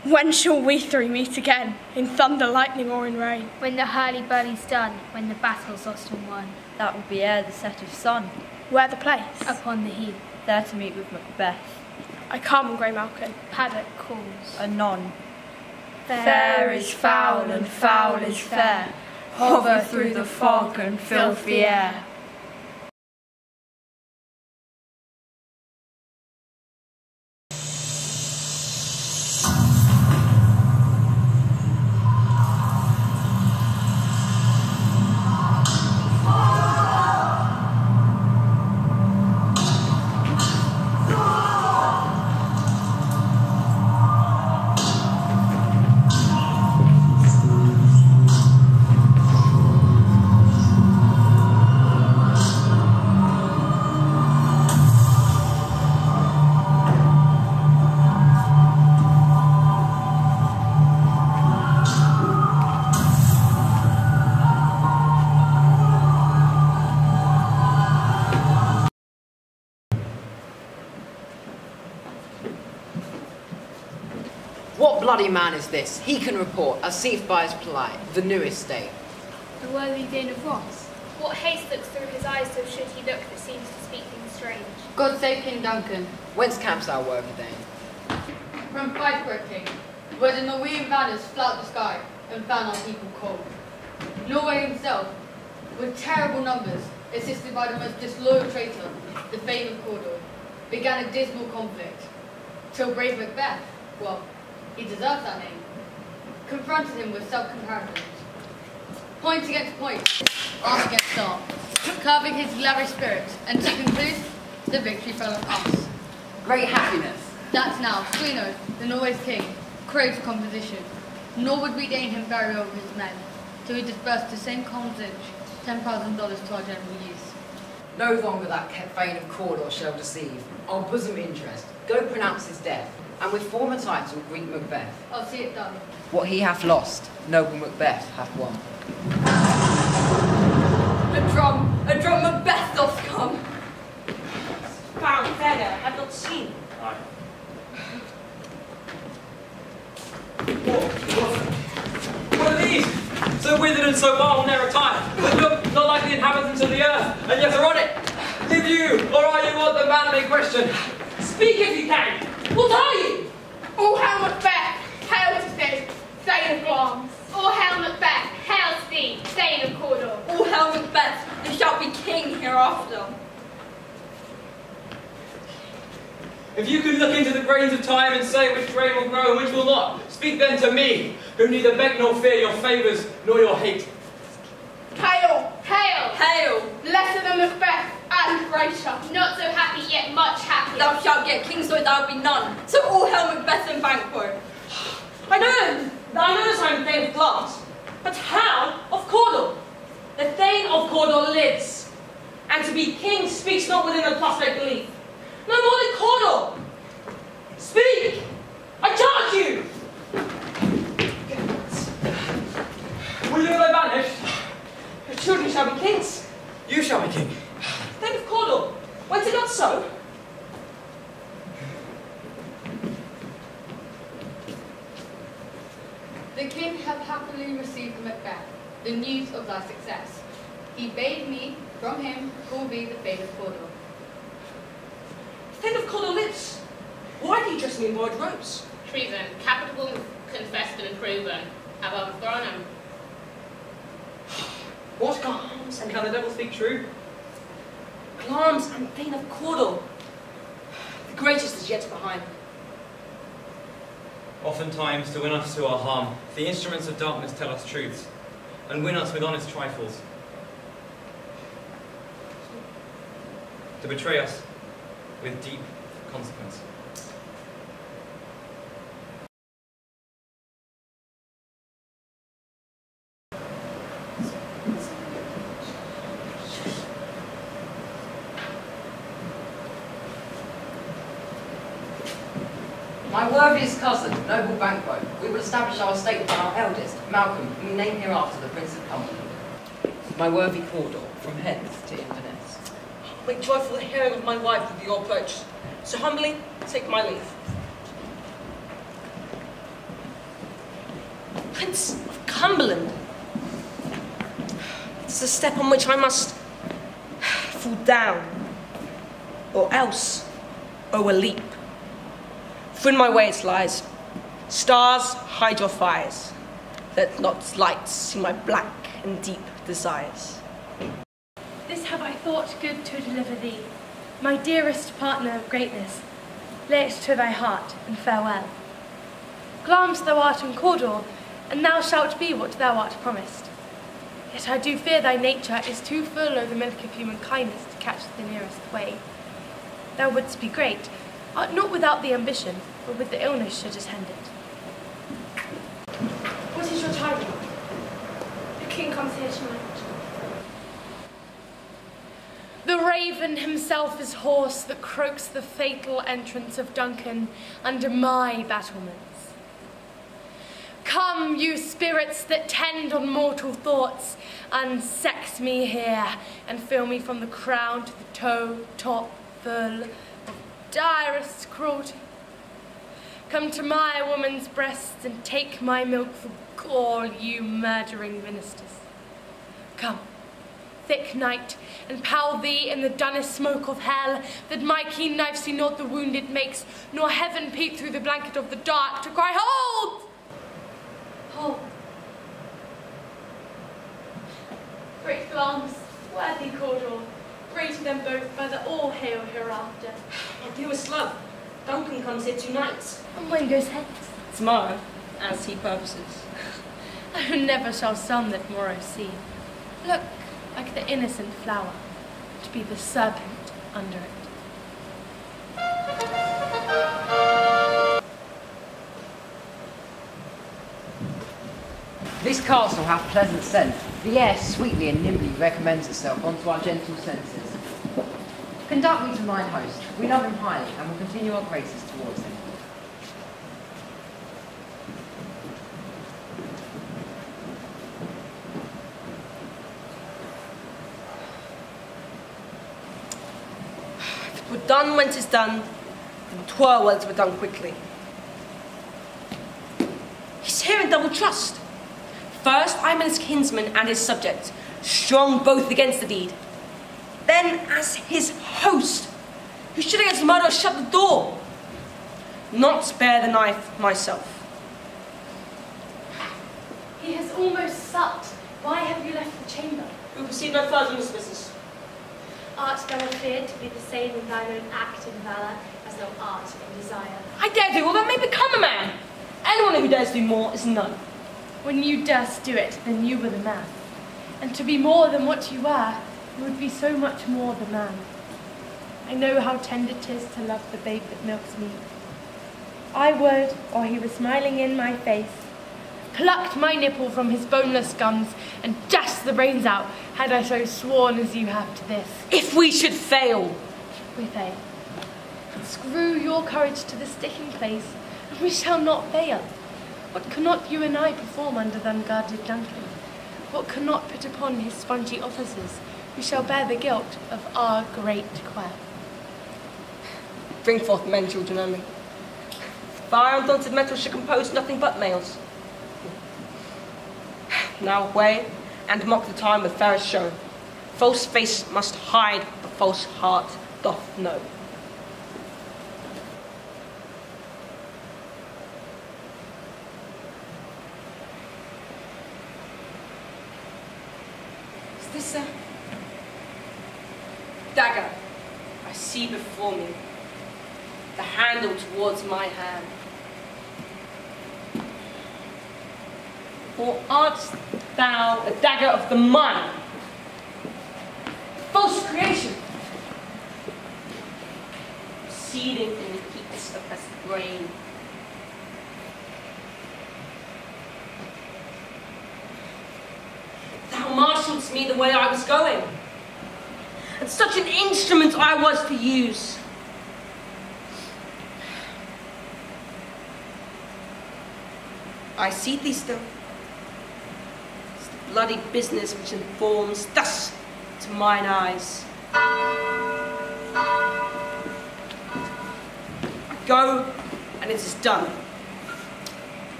When shall we three meet again, in thunder, lightning, or in rain? When the hurly-burly's done, when the battle's lost and won. That will be ere the set of sun. Where the place? Upon the heath. There to meet with Macbeth. I come, Grey Malkin. Paddock calls. Anon. Fair is foul and foul is fair. Hover through the fog and filthy air. What bloody man is this? He can report, as seeth by his plight, the new estate. The worthy Dane of Ross. What haste looks through his eyes, so should he look that seems to speak things strange? God save King Duncan. Whence camps thou, worthy Dane? From Fifeborough, King, where the Norwegian banners flout the sky and fan our people cold. Norway himself, with terrible numbers, assisted by the most disloyal traitor, the Thane of Cawdor, began a dismal conflict, till brave Macbeth, well, he deserves that name, confronted him with self-comparisons. Point against point, arm against arm, curbing his lavish spirit, and to conclude, the victory fell on us. Great happiness. That now, Sweno, the Norway's king, craves composition, nor would we deign him burial over his men, till he disbursed the same compensation, $10,000 to our general use. No longer that Thane of Cawdor shall deceive. Our bosom interest, go pronounce his death, and with former title greet Macbeth. I'll see it done. What he hath lost, noble Macbeth hath won. A drum Macbeth doth come. Found beggar, I've not seen. Aye. What are these? So withered and so vile in their attire, but look not like the inhabitants of the earth, and yet are on it. Live you, or are you what the man may question? Speak if you can. What are you? All hail Macbeth, hail to thee, Thane of Glamis. All hail Macbeth, hail to thee, Thane of Cawdor. All hail Macbeth, thou shalt be king hereafter. If you can look into the grains of time and say which grain will grow and which will not, speak then to me, who neither beg nor fear your favours nor your hate. Hail, hail, Hail, lesser than Macbeth and greater. Not so happy yet much happier. thou shalt get king, so thou be none. So all hail Macbeth and Banquo. I know I'm Thane of Glamis, but how of Cawdor? The Thane of Cawdor lives, and to be king speaks not within the prospect belief. No more than Cawdor. Speak! I charge you! Will you go banished? Your children shall be kings. You shall be king. Thane of Cawdor, went it not so? The king hath happily received from Macbeth the news of thy success. He bade me, from him, call thee the Thane of Cawdor. Thane of Cawdor lives. Why do you dress me in borrowed robes? Treason, capital confessed and proven, above Thronum. What Glamis, and can the devil speak true? Glamis and Thane of Cawdor. The greatest is yet behind. Oftentimes, to win us to our harm, the instruments of darkness tell us truths, and win us with honest trifles. To betray us with deep consequence. My worthiest cousin, noble Banquo, we will establish our estate upon our eldest, Malcolm, whom we name hereafter the Prince of Cumberland. My worthy Cawdor, from hence to Inverness. Make joyful the hearing of my wife with your approach. So humbly, take my leave. Prince of Cumberland. It's a step on which I must fall down, or else o'erleap. For in my way it lies. Stars, hide your fires. Let not light see my black and deep desires. This have I thought good to deliver thee, my dearest partner of greatness. Lay it to thy heart, and farewell. Glamis thou art in Cawdor, and thou shalt be what thou art promised. Yet I do fear thy nature is too full of the milk of human kindness to catch the nearest way. Thou wouldst be great, art not without the ambition, but with the illness should attend it. What is your tidings? The king comes here tonight. The raven himself is hoarse that croaks the fatal entrance of Duncan under my battlements. Come, you spirits that tend on mortal thoughts, unsex me here, and fill me from the crown to the toe top full of direst cruelty. Come to my woman's breasts and take my milk for gall, you murdering ministers. Come, thick night, and powell thee in the dunnest smoke of hell, that my keen knife see not the wound it makes, nor heaven peep through the blanket of the dark to cry, hold! Hold. Great Glamis, worthy Cawdor, greater than both, further all hail hereafter. My dearest love, Duncan comes here tonight. And when goes hence? Tomorrow, as he purposes. Oh, never shall sun that morrow see. Look, like the innocent flower, to be the serpent under it. This castle hath pleasant scent. The air sweetly and nimbly recommends itself unto our gentle senses. Conduct me to mine host. We love him highly, and will continue our graces towards him. If it were done when 'tis done, then 'twere well to be done quickly. He's here in double trust. First, I am his kinsman and his subject, strong both against the deed. Then, as his host, who should against murder shut the door, not bear the knife myself. He has almost supped. Why have you left the chamber? We proceed no further in this business. Art thou afeard to be the same in thine own act and valour as thou art in desire? I dare do all that may become a man. Anyone who dares do more is none. When you durst do it, then you were the man. And to be more than what you were, you would be so much more the man. I know how tender 'tis to love the babe that milks me. I would, while he was smiling in my face, plucked my nipple from his boneless gums and dashed the brains out, had I so sworn as you have to this. If we should fail, We fail. Screw your courage to the sticking place, and we shall not fail. What cannot you and I perform under the unguarded Duncan? What cannot put upon his spongy officers, who shall bear the guilt of our great quell? bring forth men, children only. Fire undaunted metal should compose nothing but males. Now weigh and mock the time with fairest show. False face must hide, the false heart doth know. Is this a dagger I see before me? The handle towards my hand. Or art thou a dagger of the mind? False creation, proceeding in the heats of his brain. Thou marshalled me the way I was going, and such an instrument I was to use. I see thee still. It's the bloody business which informs thus to mine eyes. I go, and it is done.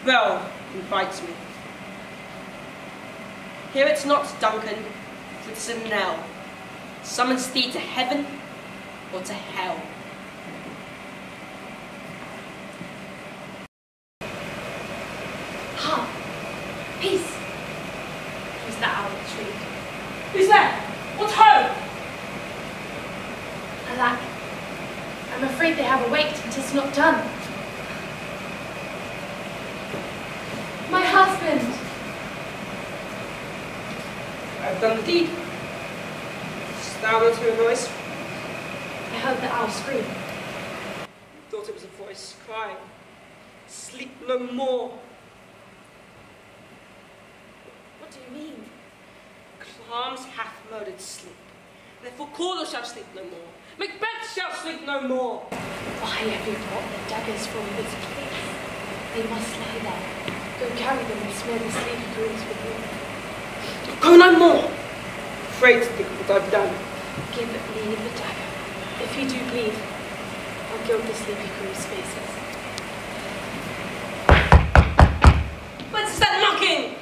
Bell invites me. Hear it not, Duncan, for it's a knell. Summons thee to heaven or to hell. Ha! Peace! Who's that owl tree? Who's there? What ho? Alack, I'm afraid they have awaked and 'tis not done. My husband! I've done the deed. Dost thou not hear a voice? I heard the owl scream. Thought it was a voice crying, sleep no more. What do you mean? Glamis hath murdered sleep. Therefore Cawdor shall sleep no more. Macbeth shall sleep no more. Why have you brought the daggers from this place? They must lie there. Go carry them and smear the sleepy grooves with you. Go no more. Afraid to think what I've done. Give me the dagger. If you do bleed, I'll gild the sleepy grooves' faces. Whence is that knocking?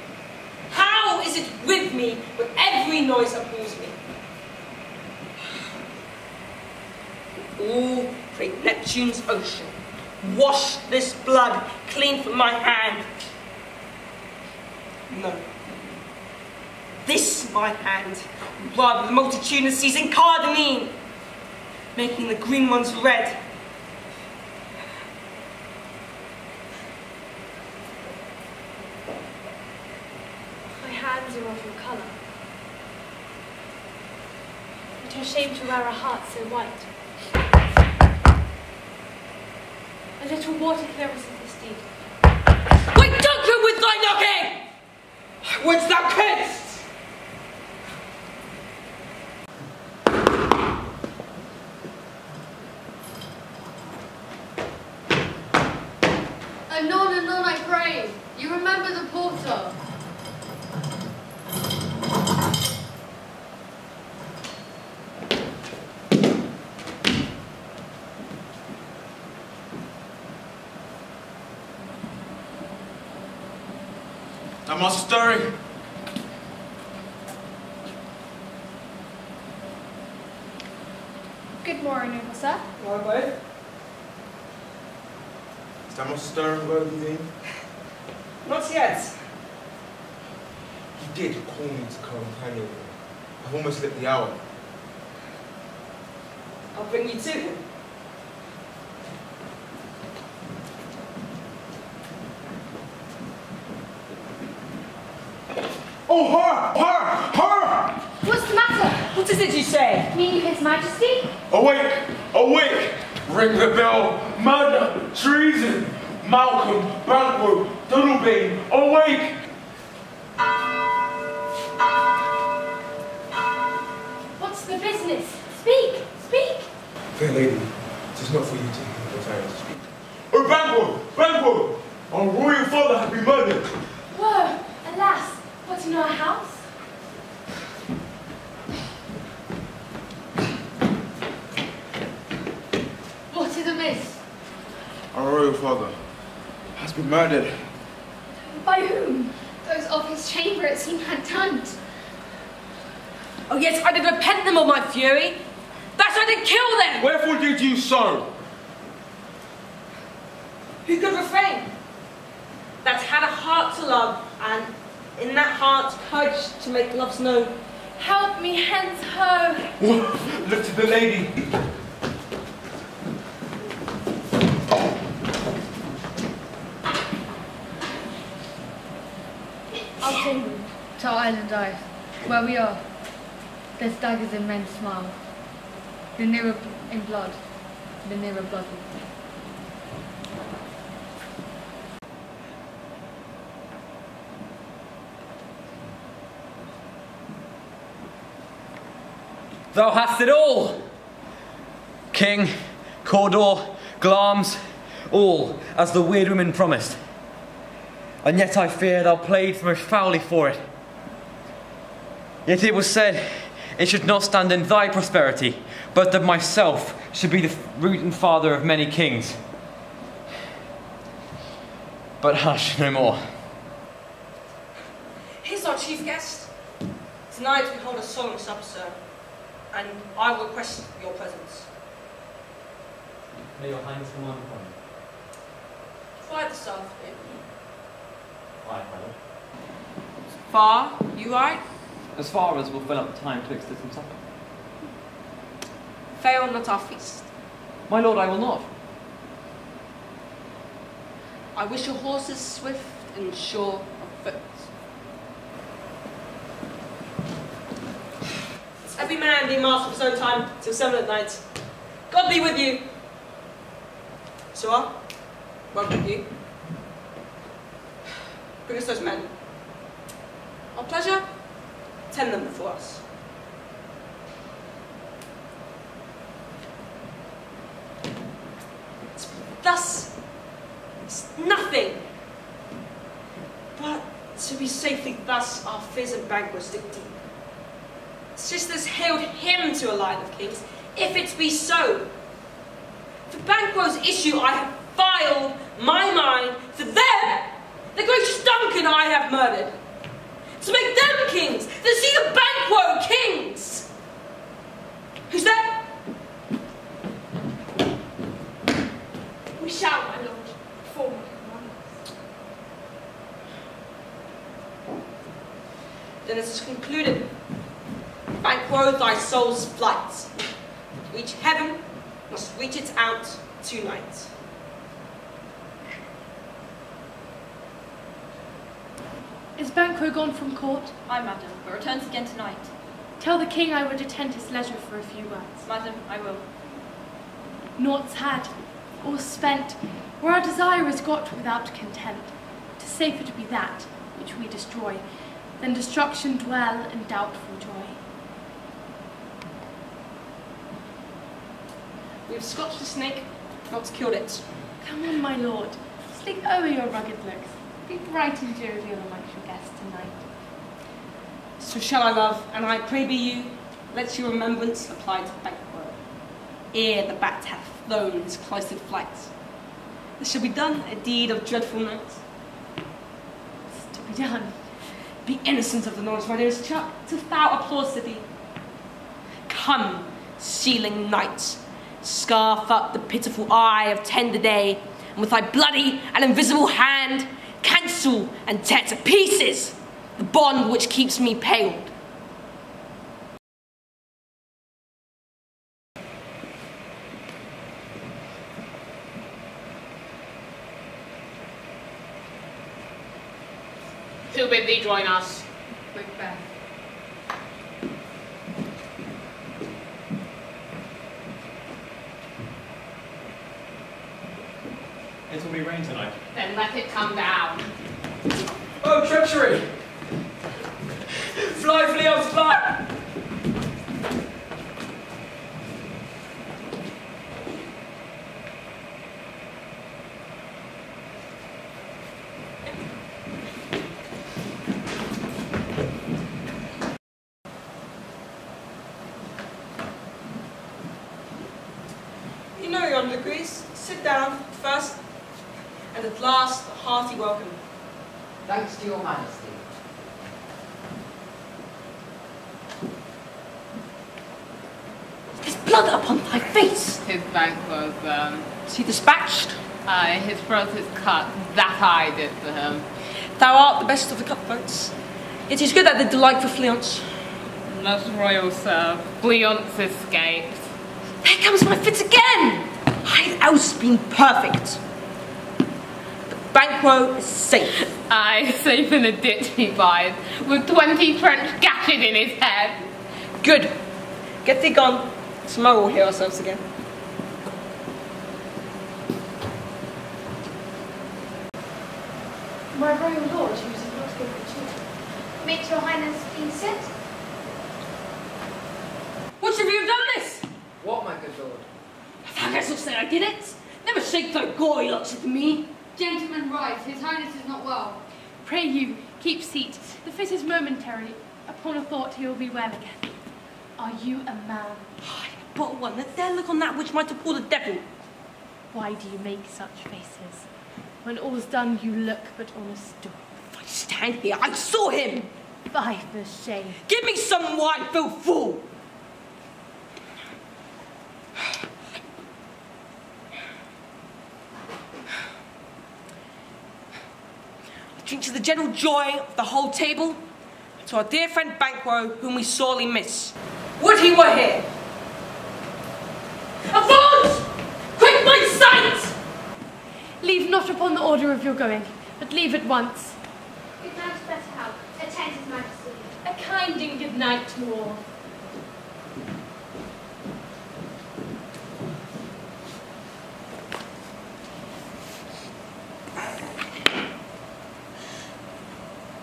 How is it with me when every noise appalls me? All great Neptune's ocean, wash this blood clean from my hand. No. This my hand, rather the multitudinous seas in cardamine, making the green ones red. My hands are of your colour. But you're ashamed to wear a heart so white. A little water clearance of this deed. Wait, Duncan, with thy knocking! Wouldst thou canst? Anon, anon, I pray. You remember the porter. Master stirring. Good morning, noble sir. Morning, both. Is that Master stirring, worthy Dean? Not yet. He did call me to companion. I've almost lit the hour. I'll bring you to him. Oh, her! What's the matter? What is it you say? Mean His Majesty? Awake! Awake! Ring the bell! Murder! Treason! Malcolm! Banquo! Donalbain! Awake! What's the business? Speak! Speak! Fair lady, it is not for you to hear what I have to speak. Oh, Banquo! Banquo! Our royal father has been murdered! Whoa! Alas! What's in our house? What is amiss? Our royal father has been murdered. By whom? Those of his chamber it seemed had done. Oh yes, I did repent them of my fury. That I did kill them! Wherefore did you so? Who could refrain? That had a heart to love, and in that heart courage to make love's known. Help me hence, ho! Look to the lady. I'll sing them. To Island Ice, where we are. There's daggers in men's smiles. The nearer in blood, the nearer blood will be. Thou hast it all! King, Cawdor, Glamis, all, as the weird women promised. And yet I fear thou played most foully for it. Yet it was said, it should not stand in thy prosperity, but that myself should be the root and father of many kings. But hush, no more. Here's our chief guest. Tonight we hold a solemn supper, sir, and I will request your presence. May your highness command upon me. Quiet this afternoon. Aye, my lord. Far, you right? As far as will fill up the time twixt this and supper. Fail not our feast. My lord, I will not. I wish your horses swift and sure of foot. Every man be master of his own time till 7 at night. God be with you. Suar, welcome you. Bring us those men. Our pleasure, tend them before us. Thus, it's nothing. But to be safely thus, our fears and Banquo stick deep. Sisters hailed him to a line of kings, if it be so. For Banquo's issue I have filed my mind, for them, the gracious Duncan I have murdered. To make them kings, to see the Banquo kings. Who's that? We shall, my lord, perform my commandments. Then it is concluded. Banquo thy soul's flight. To reach heaven, must reach it out tonight. Is Banquo gone from court? Aye, madam, but returns again tonight. Tell the king I would attend his leisure for a few words. Madam, I will. Naught's had, all spent, where our desire is got without content. 'Tis safer to be that which we destroy, than destruction dwell in doubtful joy. We have scotched the snake, not killed it. Come on, my lord, sleep over your rugged looks. Be bright and jovial amongst your guests tonight. So shall I, love, and I pray be you, let your remembrance apply to Banquo, ere the bat hath flown his cloistered flight. There shall be done a deed of dreadful night. It's to be done. Be innocent of the knowledge, my dearest Chuck, till thou applause to thee. Come, sealing night, scarf up the pitiful eye of tender day, and with thy bloody and invisible hand, cancel and tear to pieces the bond which keeps me paled. Who bid thee join us? Macbeth. It will be rain tonight. Then let it come down. Oh, treachery! Fly, Fleons, fly! You know your degrees. Sit down first, and at last a hearty welcome. Thanks to your majesty. There's blood upon thy face. His Banquo burn. Is he dispatched? Aye, his throat is cut. That I did for him. Thou art the best of the cutthroats. It is good that they delight for Fleance. Most royal sir, Fleance escaped. There comes my fits again! I'd else been perfect. But Banquo is safe. Aye, safe in the ditch he bides, with 20 French gashes in his head. Good. Get thee gone. Tomorrow we'll hear ourselves again. My royal lord, who is not good for children. Make your highness please sit. Which of you have done this? What, my good lord? I guess I'll say I did it. Never shake thy gory looks at me. Gentlemen, rise. His highness is not well. Pray you, keep seat. The fit is momentary. Upon a thought he will be well again. Are you a man? But one, let there look on that which might appall the devil. Why do you make such faces? When all's done, you look but on a stool. If I stand here, I saw him. Fie for shame. Give me some wine, Phil Fool! I drink to the general joy of the whole table, and to our dear friend Banquo, whom we sorely miss. Would he were here! Avaunt! Quick my sight! Leave not upon the order of your going, but leave at once. Good night, better help. Attend His Majesty. A kind and good night to all.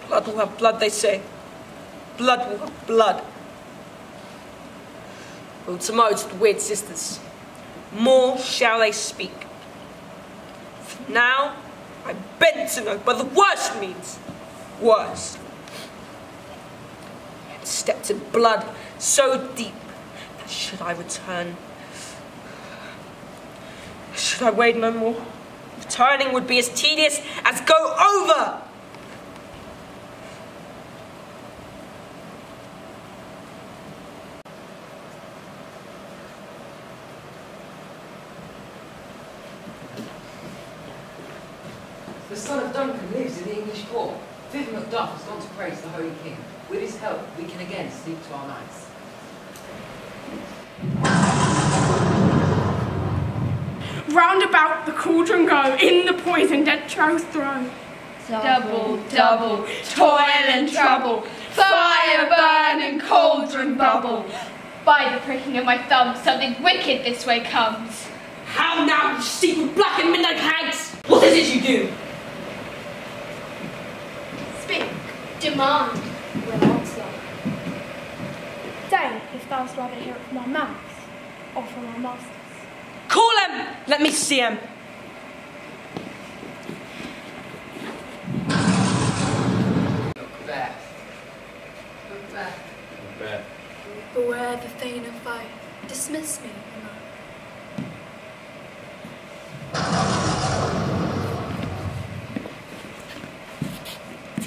Blood will have blood, they say. Blood will have blood. Well, tomorrow to the weird sisters. More shall they speak. For now, I beg to know by the worst means. Worse. I had stepped in blood so deep that should I return, should I wade no more, returning would be as tedious as go over. The son of Duncan lives in the English court. Viv Macduff has gone to praise the Holy King. With his help, we can again sleep to our nights. Round about the cauldron go, in the poison dead troth throw. Double, double, toil and trouble, fire burn and cauldron bubble. By the pricking of my thumb, something wicked this way comes. How now, you secret black and midnight hags? What is it you do? Speak, demand, will answer. Deign, if thou wouldst rather hear it from our mouths, or from our masters. Call him! Let me see him. Macbeth. Macbeth. Macbeth. Beware the thane of fight. Dismiss me,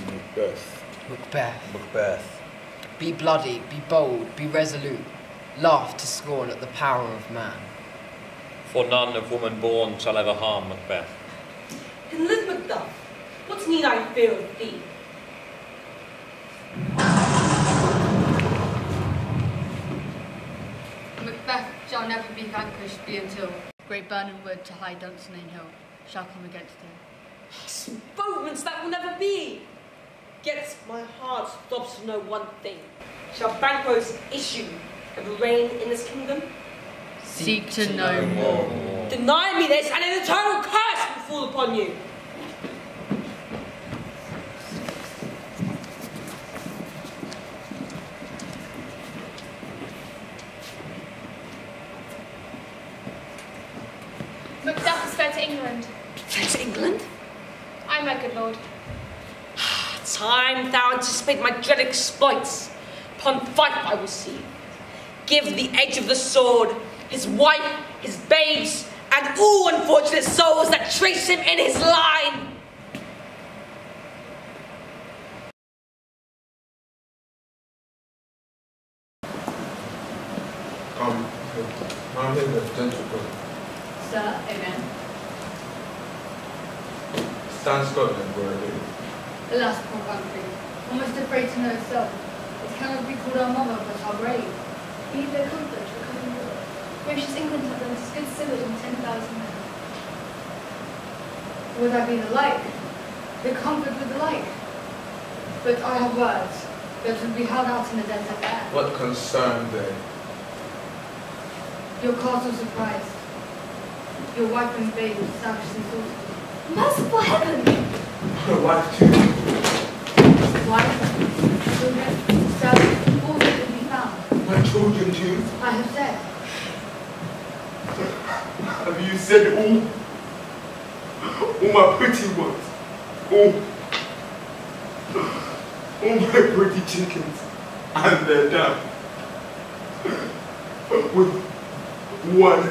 Macbeth. Macbeth. Macbeth. Be bloody, be bold, be resolute. Laugh to scorn at the power of man. For none of woman born shall ever harm Macbeth. And live Macduff, what need I fear of thee? Macbeth shall never be vanquished, be until great burning wood to high Dunsinane Hill shall come against him. Boatments that will never be. Yet my heart stops to know one thing. Shall Banquo's issue ever reign in this kingdom? Seek to know more. Deny me this, and an eternal curse will fall upon you. Macduff is fled to England. Fled to England? Aye, my good lord. Time thou anticipate my dread exploits. Upon fight I will see. Give the edge of the sword, his wife, his babes, and all unfortunate souls that trace him in his line. I'm in the gentleman. Sir, amen. Stand Scotland where it is. Alas, poor country, almost afraid to know itself. It cannot be called our mother, but our brave. Be their comfort, for common good. Gracious England hath lent us good Seward and 10,000 men. Would that be the like? The comfort with the like? But I have words that would be held out in the desert air. What concern they? Your castle surprised. Your wife and baby savaged and slaughtered. Merciful heaven! My wife too. Wife, children, savaged, all that can be found. My children too. I have said. Have you said all? All my pretty ones. All my pretty chickens. And their dam. With one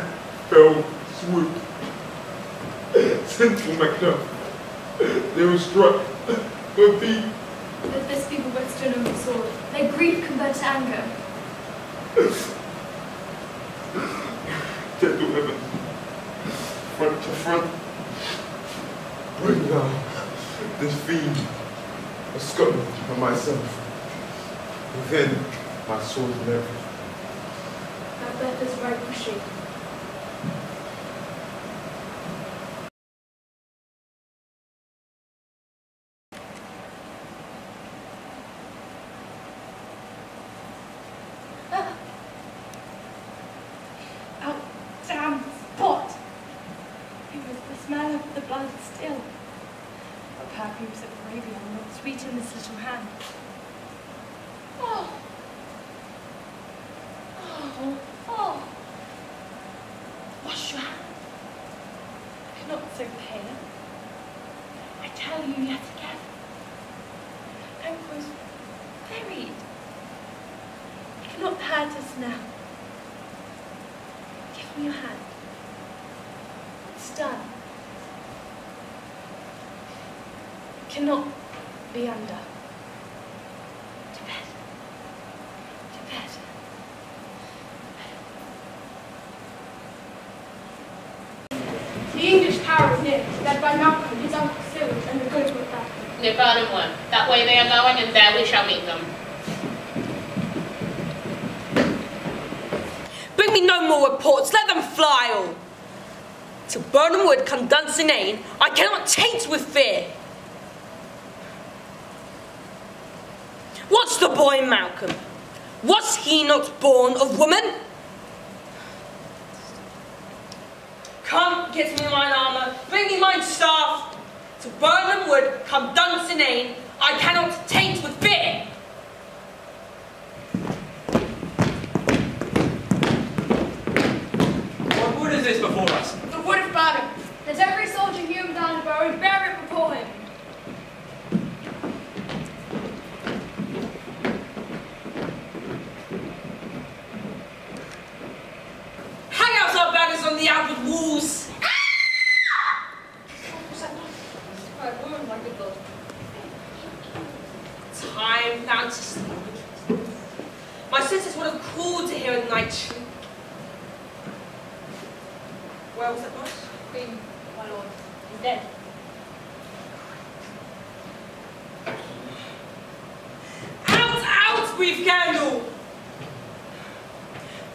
fell swoop. Central Macduff. They were struck. But be Let this be the whetstone of the sword. Let grief convert to anger. Gentle heaven, front to front, bring down this fiend of Scotland and myself. Within my sword and everything. Macbeth is right pushing. Oh, damn spot! It was the smell of the blood still. The perfumes of Arabia are not sweet in this little hand. Oh. Oh, oh. Wash your hand. Not so pale. I tell you yet again. I was buried. It cannot hurt us now. Give me your hand. It's done. It cannot be under. The English tower is near, led by Malcolm, his uncle Cyril, and the good with that. Near Burnham Wood. That way they are going, and there we shall meet them. Bring me no more reports, let them fly all. Till Burnham Wood come Dunsinane, I cannot taint with fear. What's the boy Malcolm? Was he not born of woman? Come, get me mine armour, bring me mine staff. To Burnham Wood, come Dunsinane, I cannot taint with fear. What wood is this before us? The wood of Burnham. Let every soldier hewn down a bow and bear it before him. Hang out our banners on the outward walls. Time now to sleep. My senses would have called to hear a night sleep. Where was that noise? Queen, my lord, is dead. Out, brief candle!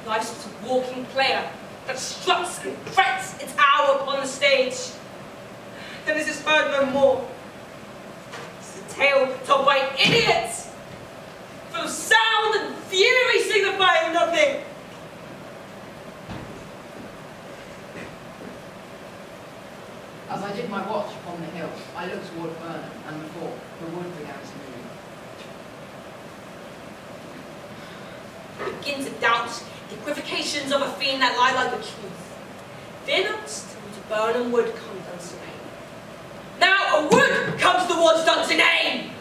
Life's a walking player that struts and frets its hour upon the stage. Then is heard no more. It's a tale told by idiots, full of sound and fury signifying nothing. As I did my watch upon the hill, I looked toward Burnham, and methought the wood began to move. Begin to doubt the equivocations of a fiend that lie like the truth. Fear not till to Burnham Wood come Dunsinane. Now a wood comes towards Dunsinane!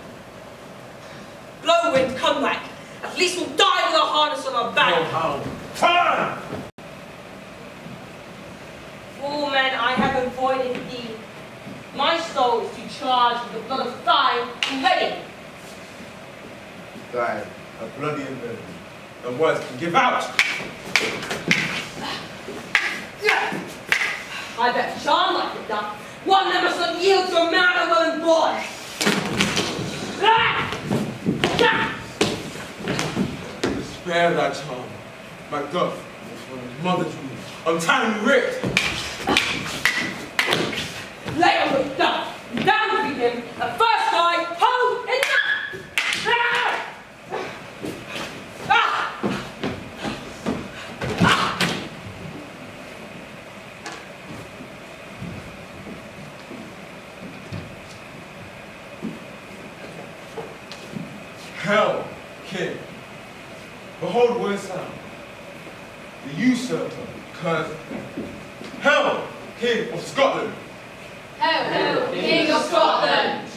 Blow wind, come back. At least we'll die with a harness on our back. Turn! All men I have avoided thee. My soul is to charge with the blood of thine already. Die a bloody and and words can give out. I bet charm like the duck. One that must not yield to a man or woman born. Spare that charm. Macduff was from his mother's womb. Untimely ripped. Lay on the duck. Down with him. The first guy. Hold enough. Hell, king. Behold where it's now. The usurper, cursed. Hell, king of Scotland. Hail, King of Scotland!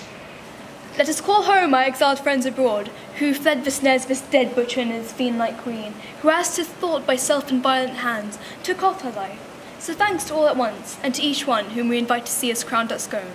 Let us call home our exiled friends abroad, who fled the snares of this dead butcher and his fiend-like queen, who as 'tis thought by self and violent hands, took off her life. So thanks to all at once, and to each one whom we invite to see us crowned at Scone.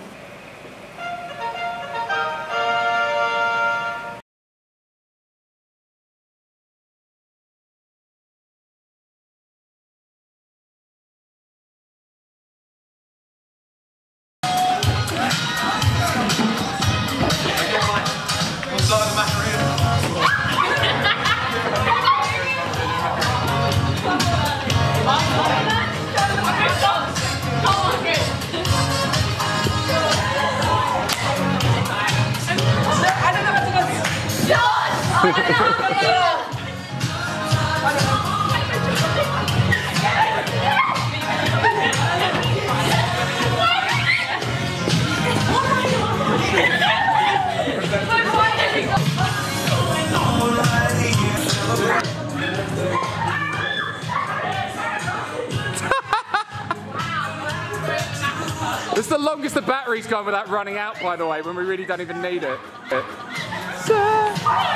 This is the longest the battery's gone without running out, by the way, when we really don't even need it.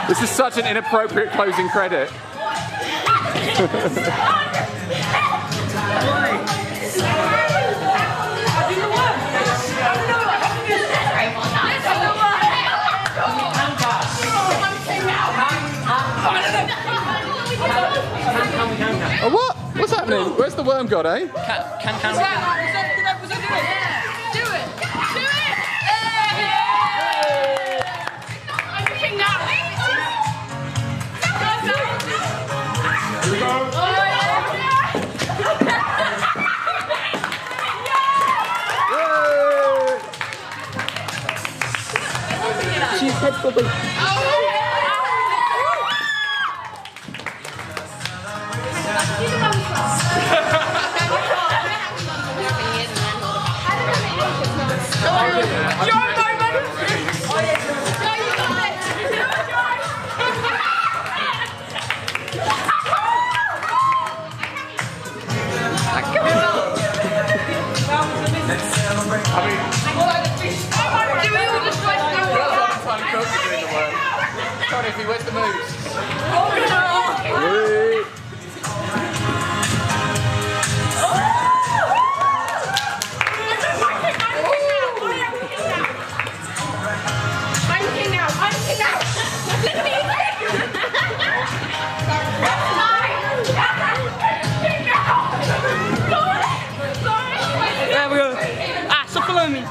This is such an inappropriate closing credit. Oh, what? What's happening? Where's the worm god, eh? Can we? Do it! Do it! I'm king now! Here we go. She's head for the... Tony, where's the moves? There we go. Ah, so follow me.